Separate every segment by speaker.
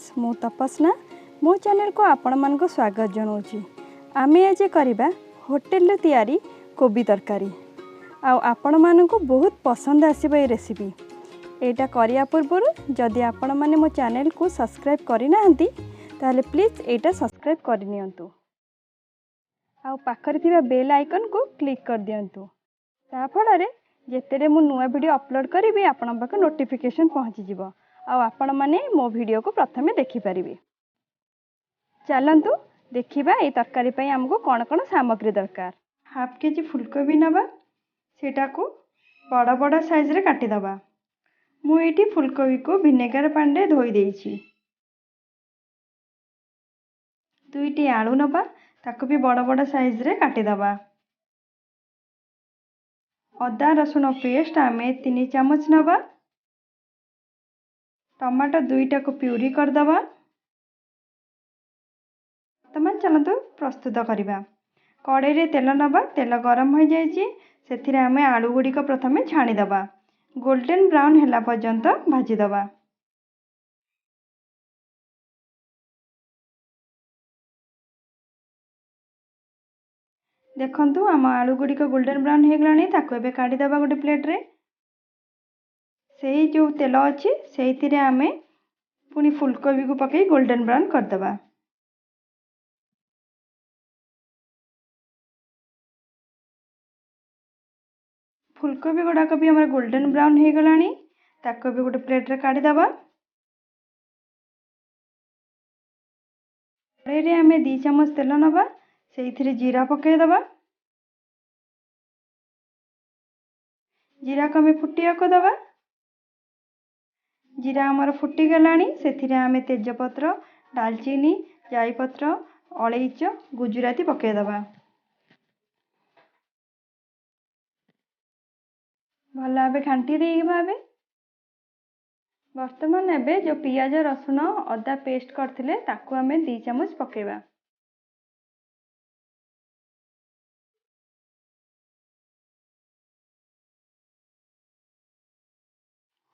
Speaker 1: Friends मु तपस्ना मो channel को आपण मानक स्वागत जनाऊँ। आमे आज करवा होटेल तैयारी कोबी तरकारी आपण मानक बहुत पसंद आसीबा ये रेसिपी। एटा करिया पूर्व जदि आपण माने मो चैनल को सब्सक्राइब करना ताले प्लीज एटा सब्सक्राइब करनियंतु आउ पाखरे थिबा बेल आइकन को क्लिक कर दियंतु ता फଳରେ जेतेरे मु नुआ वीडियो अपलोड करी आपण पाक नोटिफिकेशन पहुँची जिवो आपण माने मो वीडियो को प्रथमे देखि परिबे। चलंतु देखिबा ए तरकारी पई हमको कोन कोन सामग्री दरकार। हाफ केजी फुलकोबी नबा सेटा को बड़ बड़ साइज रे काटी दबा। मु एठी फुलकोबी को विनेगर पानी रे धोई देइछि। दुईटी आलू नबा ताको भी बड़ बड़ साइज रे काटी दबा। अदा रसुण पेस्ट आमे 3 चम्मच नबा। टमाटो 2टा को प्यूरी कर दबा। तमान चलतो प्रस्तुत करिबा। कड़ाई रे तेल नबा। तेल गरम हो जाइछि सेथिरे आमे आलू गुडी को प्रथमे छाणी दबा। गोल्डन ब्राउन हैला पर्यंत भाजी दबा। देखंतु आम आलू गुडी को गोल्डन ब्राउन हे गलानी ताको एबे काढी दबा गोटे प्लेट रे। सेही जो तेल अछि सेहिथिरे आमे पुनी फुलकोबी को पकई गोल्डन ब्राउन कर दबा। फुलकोबी गुडा को भी हमर गोल्डन ब्राउन हे गलानी ताको भी गोटे प्लेट रे काढी दबा। कड़ाई रे आमे 2 चम्मच तेल नबा सेहिथिरे जीरा पकई दबा। जीरा को हमें फुटिया को दबा। जीरा हमर फुटी गलानी सेथिरे आमे तेजपत्र दालचीनी जायपत्र अलैच गुजराती पकई दबा। भल भावे घांटी देई भावे वर्तमान एबे जो पियाज रसुण अदा पेस्ट करथिले ताकू आमे 2 चम्मच पकेबा।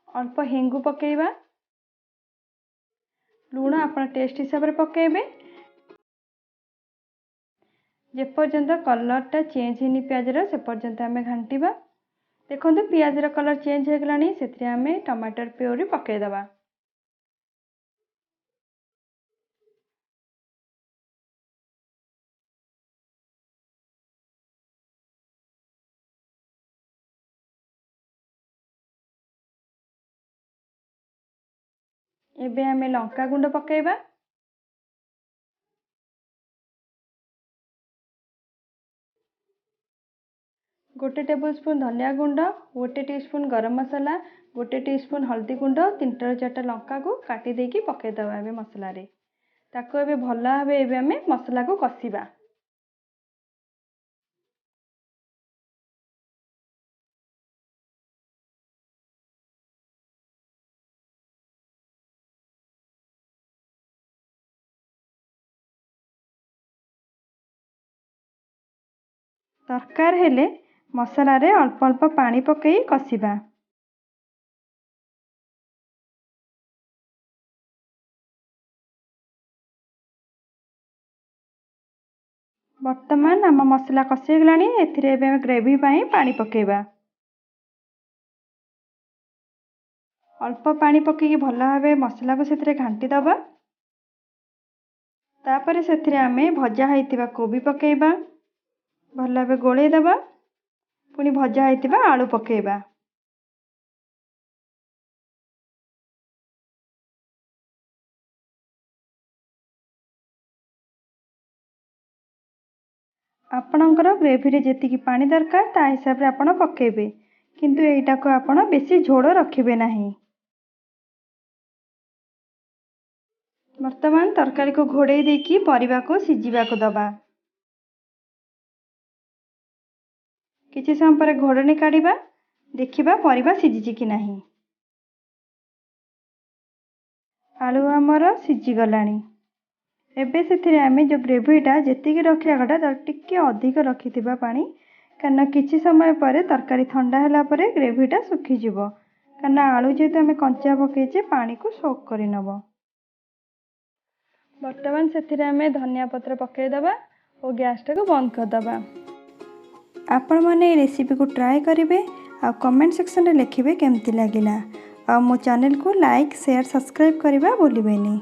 Speaker 1: अल्प हेंगु पकेबा। लूण आपण टेस्ट हिसाब रे पकेबे। जे पर्यंत कलर टा चेंज हेनी पियाज रो से पर्यंत आमे घांटीबा। देखंतु पियाज रो कलर चेंज हे गलानी सेथिरे आमे टमाटर प्यूरी पके दबा। एबे आमे लंका गुंड पकेबा। गोटे टेबल स्पून धनिया गुंड गोटे टीस्पून गरम मसाला गोटे टीस्पून हल्दी गुंड 3-4 लंका को काटी देकी पके दबा एबे मसला रे। ताको एबे भला भाबे एबे आमे मसला को कसीबा। दरकार हेले मसला रे अल्प अल्प पानी पकई कसीबा। वर्तमान आम मसला कसी गलानी एथिरे एबे ग्रेवी पाई पानी पकेबा। अल्प पानी पकई भल भाबे मसला को सेथिरे घांटी दबा। तापरे सेथिरे आमे भजा हेतिबा कोबी पकेबा। भल भाबे गोळेई दबा। पुनी भजा हेतिबा आलू पकेबा। आपणकर ग्रेवी रे जेतिकी पानी दरकार ता हिसाब रे आपण पकेबे किंतु एटा को आपण बेसी झोल रखिबे नाही। वर्तमान तरकारी को घोड़े देकी परिबा को सिझिबा को दबा। किछि समय पर घोड़नी काढ़िबा देखिबा परिबा सिझिछि कि नाही। आलू हमर सिझि गलानी। एबे सेथिरे आमे जो ग्रेवीटा जेतिकी रखिया गटा तर टिके अधिक रखिथिबा पानी कारण किछि समय पर तरकारी ठंडा होला पर ग्रेवीटा सुखी जिवो कारण आलू जेतु आमे कंचा पकेचे पानी को सोक करि नबो। ବର୍ତ୍ତମାନ ସେଥିରେ ଆମେ ଧନିଆ ପତ୍ର ପକାଇଦେବା ଓ ଗ୍ୟାସ୍ଟାକୁ ବନ୍ଦ କରିଦେବା। ଆପଣମାନେ ଏହି ରେସିପିକୁ ଟ୍ରାଏ କରିବେ ଆଉ କମେଣ୍ଟ ସେକ୍ସନରେ ଲେଖିବେ କେମିତି ଲାଗିଲା। ଆଉ ମୋ ଚ୍ୟାନେଲକୁ ଲାଇକ୍, ସେୟାର, ସବସ୍କ୍ରାଇବ୍ କରିବା ଭୁଲିବେନି।